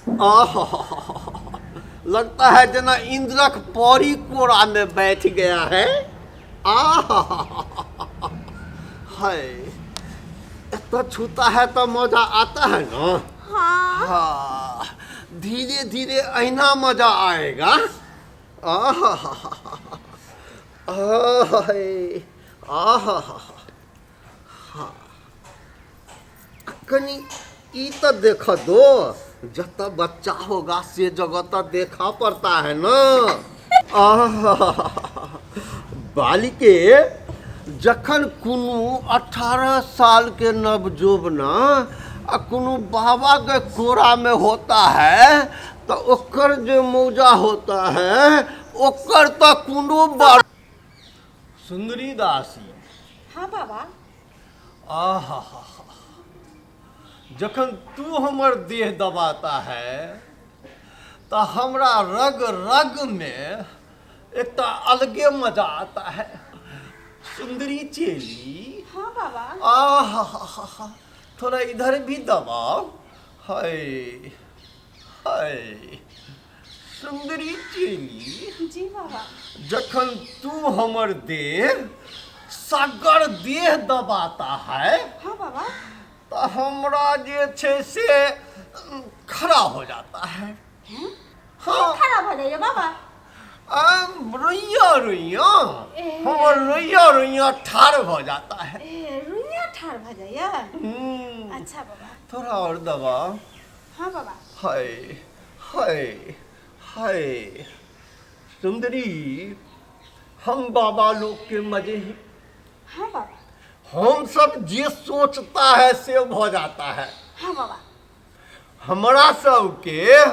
आहा, लगता है जना इंद्रक पौरी कोरा में बैठ गया है। आहा, हाय, इतना छूता है तो मजा आता है ना। हाँ, धीरे धीरे ऐना मजा आएगा। आहा, आहा, कनी ई तो देखा दो, जब बच्चा होगा से जगह तो देखा पड़ता है ना। आहा, बालिके जखन कुनु 18 साल के नवजोबना आ कुनु बाबा के कोरा में होता है तो ओकर जो मौजा होता है ओकर तो कुनु बड़। सुंदरी दासी। हाँ बाबा। आहा, जखन तू हमर देह दबाता है तो हमरा रग रग में एक तो अलगे मजा आता है। सुंदरी चेली। हाँ बाबा। आहा, थोड़ा इधर भी दबाओ। हाय हाय, सुंदरी चेली। जी बाबा। जखन तू हमर देह सागर देह दबाता है। हाँ बाबा। तो हमरा जे छे से खड़ा हो जाता है। हाँ खराब हो जाइए बाबा। रोइया रोइया हमर रोइया रोइया ठाड़ हो जाता है। रुइया ठाड़ हो जाइए। अच्छा बाबा। थोड़ा और दबाओ। हाँ बाबा। हाय हाय हाय, सुंदरी हम बाबा लोग के मजे हैं। हाँ बाबा। हम सब जे सोचता है से हो जाता है। हाँ बाबा। हमारा सबके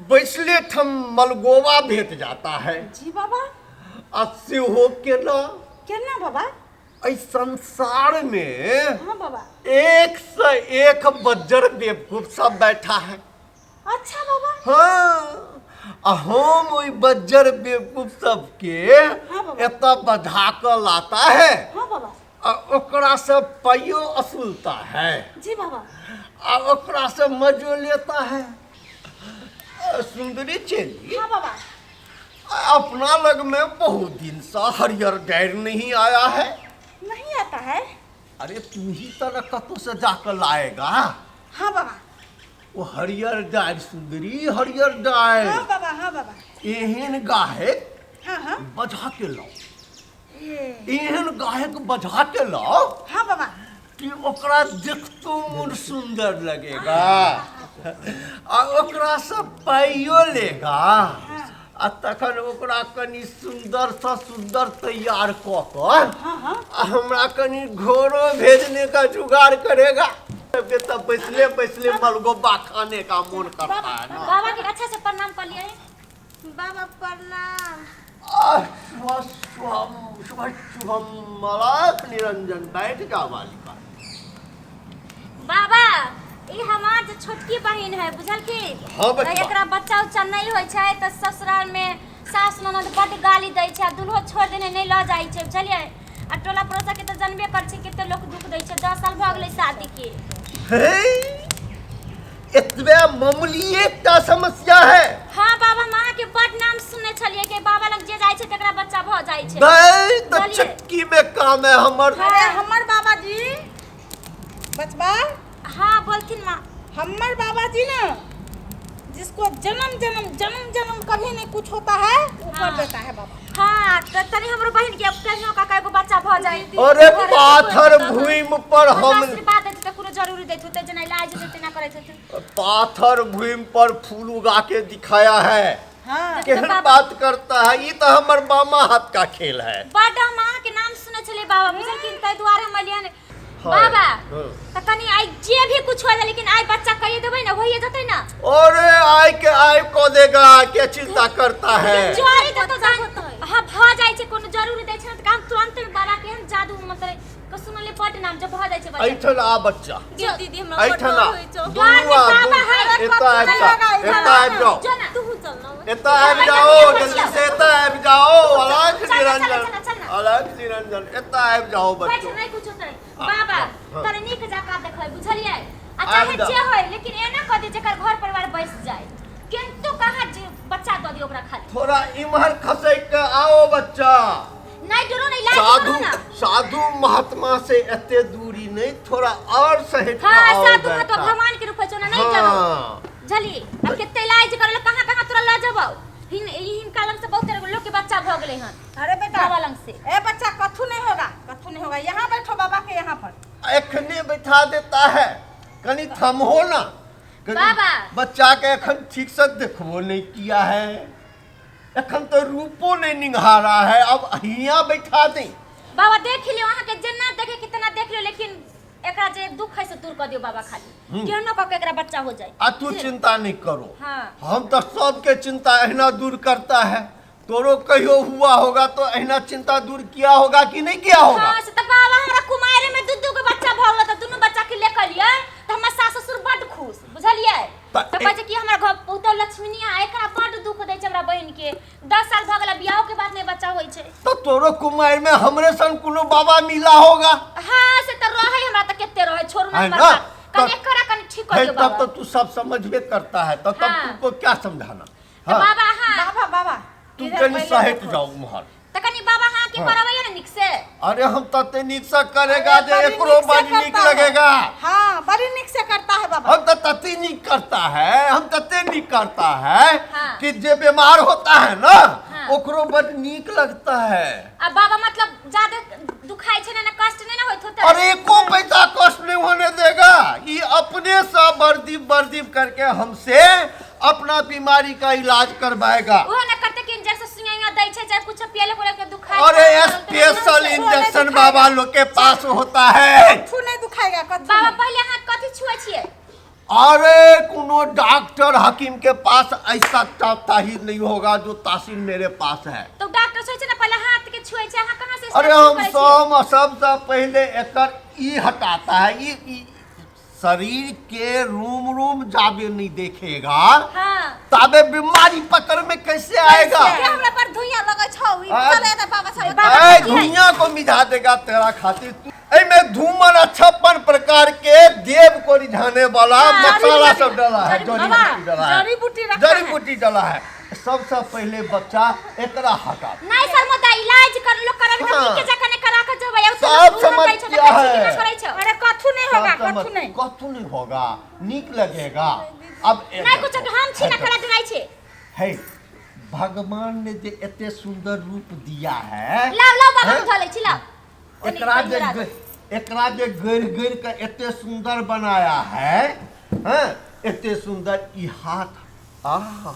बैसले ठम मलगोवा भेट जाता है। जी बाबा। अस्सी हो के ना केना बाबा? इस संसार में हाँ बाबा। 1 से 1 बज्जर बेवकूफ सब बैठा है। अच्छा बाबा। हाँ, हम वही बज्जर बेवकूफ सबके एता बधा कर लाता है। हाँ बाबा। ओकरा से पाइयो असुलता है। जी बाबा। ओकरा से मजो लेता है। सुंदरी चेली। हाँ बाबा। अपना लग में बहुत दिन से हरियर डायर नहीं आया है। नहीं आता है। अरे तू ही तरह कतों से जाकर लाएगा। हाँ बाबा। वो हरियर डायर सुंदरी, हरियर डायर। हाँ बाबा। हाँ बाबा। एहन गाहक हाँ हाँ। बजा के लाओ। एहन गाहक बजा के लाओ। हाँ बाबा। कि ओकरा देखतो मन सुंदर लगेगा। आ ओकरा से पाइयो लेगा। आ तखन ओकरा कनी सुंदर सा सुंदर तैयार क कर हमरा कनी घोड़ो भेजने का जुगाड़ करेगा। तब बैसले बैसले मलगोबा खाने का मन करता है ना। बाबा के अच्छा से प्रणाम कर लिए। बाबा प्रणाम। शुभम शुभम शुभम मलाप निरंजन। बैठ जा बालिका। बाबा ई हमार जो छोटकी बहिन है बुझल की। हाँ बच्चा। एकरा बच्चा उच्चा नहीं होय छै त ससुराल में सास ननद बड गाली दै छै, दुल्हो छोड़ देने नहीं ल जाय छै बुझलिए। आ टोला पड़ोसा के त जानबे कर छै कते लोग दुख दै छै। 10 साल भ गेलै शादी के। इतने मामूली एकटा समस्या है। हाँ बाबा, माँ के बड नाम सुनने छलिए के बाबा लग जे जाय छै तकरा बच्चा भ जाय छै। नहीं तो चक्की में काम है हमर। अरे हमर बाबा जी बचबा। हाँ बोलथिन माँ। हमर बाबा जी ना जिसको जन्म जन्म जन्म जन्म कभी नहीं कुछ होता है वो कर देता है बाबा। हाँ तो तनी हमरो बहिन के कहियो का एगो बच्चा भ जाय। अरे पाथर भूमि पर हम आशीर्वाद देत त कोनो जरूरी देत होते जना इलाज देते ना करे छै। पाथर भूमि पर फूल उगा के दिखाया है। हाँ। केहन बात करता है। ये तो हमर मामा हाथ का खेल है। बड़ा माँ के नाम सुने चले बाबा बुझल कि तै द्वारे हम लियन बाबा। त कनी आई जे भी कुछ हो जाए लेकिन आई बच्चा कहिए देबै ना होइए जतै ना। अरे आई के आई को देगा, क्या चिंता करता है। जोरी त जान हां भ जाय छै कोनो जरूरी दै छै त काम तुरंत में बाबा के हम जादू मतलब को सुनले पट नाम जब भ जाय छै बच्चा। ऐठन आ बच्चा। दीदी हमरा ऐठन आ। दुआ बाबा है एता आबि जाओ। तू चल ना। एता आबि जाओ जल्दी से। एता आबि जाओ। अलग निरंजन, अलग निरंजन। एता आबि जाओ बैठ बच्चों। नहीं कुछ होतै बाबा। तने नीक जका देखै बुझलिए। आ चाहे जे होय लेकिन एना क दे जेकर घर परिवार बस जाए। थोड़ा इमहर खसक के आओ बच्चा। नहीं डरो नहीं, इलाज साधु करो ना। साधु महात्मा से एते दूरी नहीं, थोड़ा और सहित के हाँ आओ साधु बेटा। तो भगवान के रूप में चलो नहीं हाँ। जरो जली अब कितने इलाज करलो, कहां तुरा ला जबाओ। हिनका लंग से बहुत लोग के बच्चा भ गेले हन। अरे बेटा बाबा लंग से ए बच्चा कथू नहीं होगा, कथू नहीं होगा। यहाँ बैठो बाबा के यहाँ पर। एखने बैठा देता है, कनी थमहो ना। कनी बाबा। बच्चा के एखन ठीक से देखबो नहीं किया है, एखन तो रूपो नहीं निंघारा है, अब हिया बैठा दे। बाबा देख लियो, वहां के जन्नत देखे कितना देख लियो, लेकिन एकरा जे दुख है से दूर कर दियो बाबा खाली। केहनो क के एकरा बच्चा हो जाए। आ तू चिंता नहीं करो। हाँ। हम तो सबके चिंता अहिना दूर करता है। तोरो कहियो हुआ होगा तो अहिना चिंता दूर किया होगा कि नहीं किया होगा? हां से त बाबा हमरा कुमारे में दू के बच्चा भ गेल, त दुनु बच्चा के लेकर लिए त हमर सास ससुर बड खुश, बुझलिए। त बच्चे की हमरा घर पुतौ लक्ष्मीनिया एकरा बड दुख दै छै हमरा बहिन के। 10 साल भ गेल बियाह के बाद नहीं बच्चा होई छै। तो तोरो कुमार में हमरे सन कोनो बाबा मिला होगा? हां से त रहे हमरा त केते रहे, छोड़ है ना ना? बच्चा कने करा कने ठीक कर दियो तब बाबा। तो तू सब समझबे करता है, तो तब हाँ। तुमको क्या समझाना? त हाँ, बाबा हां बाबा बाबा तू इधर कहीं पहले सहित देखो। जाओ मोहर। त कनी बाबा हां के हाँ। करवाइयो ना निक से। अरे हम तते नीक से करेगा अरे जे बड़ी एकरो नीक से बड़ी नीक करता है। लगेगा। हाँ बड़ी निक से करता है बाबा। हम तो तते नीक करता है, हम तते नीक करता है हाँ। कि जे बीमार होता है ना हाँ। ओकरो बड़ नीक लगता है। अब बाबा मतलब ज्यादा दुखाई छै ना, कष्ट नहीं ना होइत होता। और एको पैसा कष्ट नहीं होने देगा। ये अपने से बर्दीब करके हमसे अपना बीमारी का इलाज करवाएगा। वो ना करते कि इंजेक्शन सुइयां दै छै, चाहे कुछ पियले पड़े के दुखाई। अरे स्पेशल इंजेक्शन बाबा लोग के पास होता है। कथू नहीं दुखाएगा, कथू बाबा नहीं। पहले हाथ कथी छुए छिए? अरे कोनो डॉक्टर हकीम के पास ऐसा ताहिर नहीं होगा जो तासीर मेरे पास है। तो डॉक्टर सोचे ना पहले हाथ के छुए छै, हां कहां से अरे हम सबसे पहले एकर ई हटाता है। ई शरीर के रूम जाबे नहीं देखेगा हां ताबे बीमारी पकड़ में कैसे आएगा? ये हमरा पर धुइयां लगै छौ, ई आ- चले त बाबा साहब। बाबा ऐ की है? दुनिया को मिझा देगा तेरा खातिर। में धूमर 56 प्रकार के देव को रिझाने वाला हाँ, मसाला जड़ी सब डाला है, जड़ी जड़ी बाबा, बूटी डाला है, जड़ी बूटी रखा जड़ी है। बूटी डाला है। सबसे पहले बच्चा एकरा हटा। नहीं सर मोदा इलाज कर लो, करब त हाँ। ठीक के जका ने करा के जबै। अब सब समस्या है। अरे कथू नहीं होगा, कथू नहीं। कथू नहीं होगा, नीक लगेगा। अब नहीं कुछ हम छी ना करा दिलाई छै। है भगवान ने जे एते सुंदर रूप दिया है, लाओ बाबा हैं? उठा ले छी लाओ। एकरा जे गड़ के एते सुंदर बनाया है, हैं? एते सुंदर ई हाथ आहा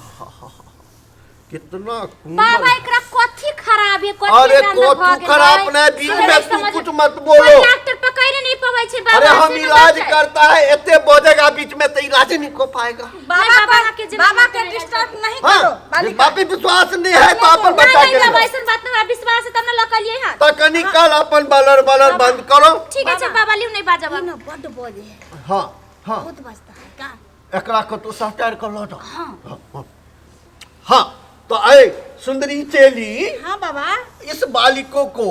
कितना बाबा एकरा कथी खराब है, कथी अरे गंदा को भ तू गेलै? खराब अपने बीच समझ में तू समझ- कुछ मत कोई बोलो। डॉक्टर पकड़े नहीं पावे छै बाबा। अरे हम ऐसे ना इलाज बात है। करता है, एते बोझेगा बीच में तो इलाज नहीं हो पाएगा। बाबा के को जन्म बाबा के में डिस्टर्ब नहीं हाँ, करो बालिका। बापी विश्वास नहीं है तो अपन बच्चा नहीं के बाबा लिए। ऐसन बात ना विश्वास है तब ना लकलिए हां। तो कनी कल अपन बलर बंद करो। ठीक है बाबा लियो नहीं बाजा बाबा। बड बोझ है, हाँ हाँ बहुत बजता है का। एकरा को तो सहटार कर लो। हाँ तो ऐ सुंदरी चेली, हाँ बाबा इस बालिकों को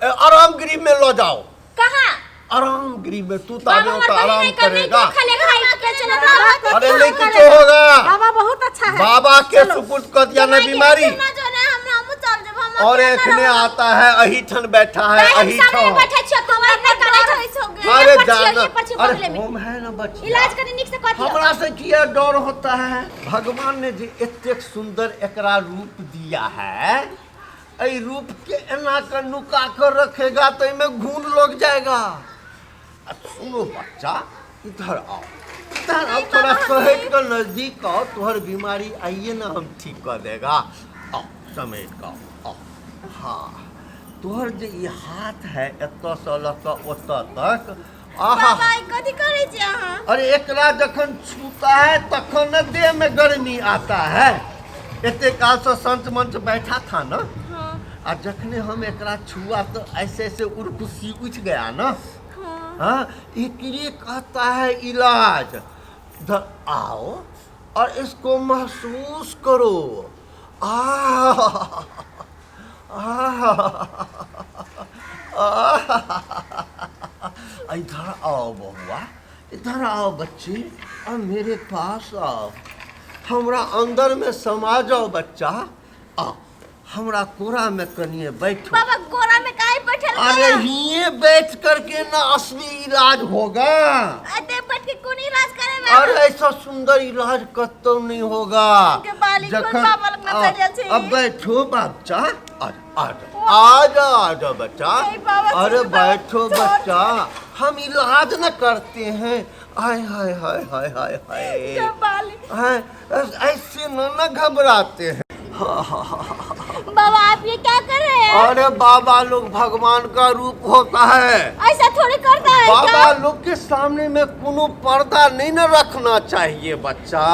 आराम गृह में लो जाओ। कहां? आराम गृह में तू बाबा ताबे हमर तो बहिन आराम नहीं कर नहीं करेगा। तो खाले खाई के चला बाबा बाबा। अरे नहीं कुछ होगा, बाबा बहुत अच्छा है। बाबा के सुपुर्द कर दिया ना बीमारी। ना जो ने हमरा मु चल जब हम और एखने आता है अहिठन बैठा है सामने अहिठन। बैठे छ तो हमरा नहीं करे छ। अरे जाना, ये पर्ची अरे बगले में होम है ना बच्ची। इलाज करे निक से कथी। हमरा से किया डर होता है? भगवान ने जे एतेक सुंदर एकरा रूप दिया है, ऐ रूप के एना कर नुका कर रखेगा तो इनमें घून लग जाएगा। सुनो बच्चा, इधर आओ, इधर आओ, थोड़ा सहेट कर नजदीक आओ। तुम्हारी बीमारी आइए ना हम ठीक कर देगा। आओ समेट का आओ। हाँ तोहर जे ये हाथ है एतऽ से लऽ कऽ ओतऽ तक, आहा बाबा ई कथी करे छी अहाँ? अरे एकरा जखन छूता है तखन न देह में गर्मी आता है। एते काल से संत मंच बैठा था ना, आ जखने हम एकरा छुआ तो ऐसे ऐसे उर्कुसी उठ गया ना। हाँ एकरे कहता है इलाज। इधर आओ और इसको महसूस करो। इधर आओ बहुआ, इधर आओ बच्ची, और मेरे पास आओ, हमरा अंदर में समा जाओ बच्चा। आ हमरा कोरा में कनिए बैठो। बाबा गोरा में काहे बैठल बा? अरे हिये बैठ करके ना असली इलाज होगा। अते बैठ के कौन इलाज करे में? अरे ऐसा सुंदर इलाज कतो नहीं होगा। के बाली कोई बाबा लग ना चलिया छे। अब बैठो बच्चा, आजा बच्चा। अरे बैठो बच्चा, हम इलाज न करते हैं। हाय हाय हाय हाय हाय के बाली हाय, ऐसे न घबराते हैं। बाबा आप ये क्या कर रहे हैं? अरे बाबा लोग भगवान का रूप होता है। ऐसा थोड़ी करता है बाबा क्या? लोग के सामने में कोनो पर्दा नहीं न रखना चाहिए बच्चा।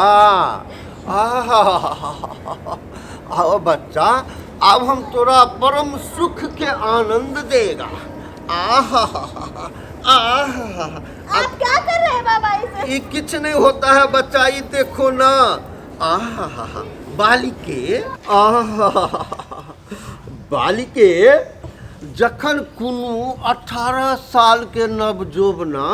आओ बच्चा, अब हम तोरा परम सुख के आनंद देगा। आप क्या कर रहे हैं बाबा इसे? ये कुछ नहीं होता है बच्चा, ये देखो ना। बालिके जखन कोनो 18 साल के नवजोबना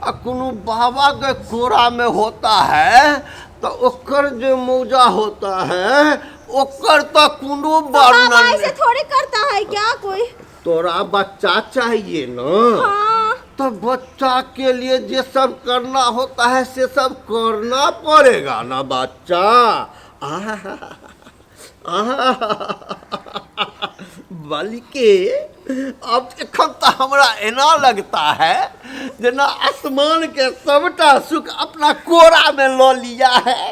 आ कोनो बाबा के कोरा में होता है तो ओकर जो मौजा होता है ओकर तो कोनो बाबा वर्णन ऐसे नहीं। थोड़ी करता है क्या कोई? तोरा बच्चा चाहिए ना। हाँ। तो बच्चा के लिए जे सब करना होता है से सब करना पड़ेगा ना बच्चा। बालिके अब एखन तो हमरा एना लगता है जना आसमान के सबटा सुख अपना कोरा में लो लिया है।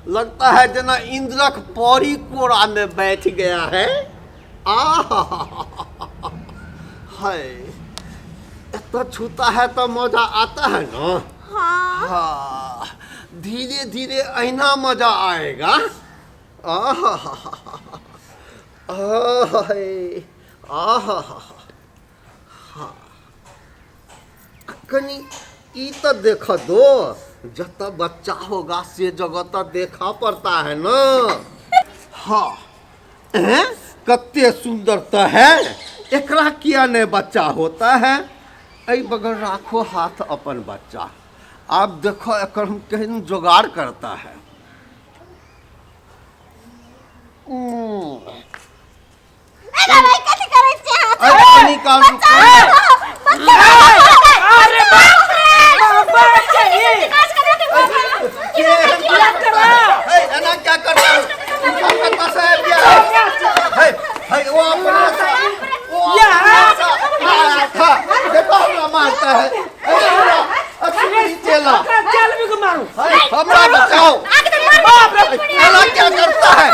लगता है जना इंद्रक पौरी कोरा में बैठ गया है। हाय, इतना छूता है तो मजा आता है ना। हाँ, धीरे धीरे ऐना मजा आएगा। कनी ई तो देखा दो, जब बच्चा होगा से जगह तो देखा पड़ता है ना। हाँ, कत्ते सुंदरता है। एकरा किया ने बच्चा होता है। ऐ बगल राखो हाथ अपन बच्चा। आप देखो एकर हम केहन जुगाड़ करता है। बाबा कैसे करे इसके हाथ? अरे निकाल अरे बाबा चाहिए। एना क्या करता है? वो अपना देखो हमरा मारता है। चला हमरा बचाओ। एना क्या करता है?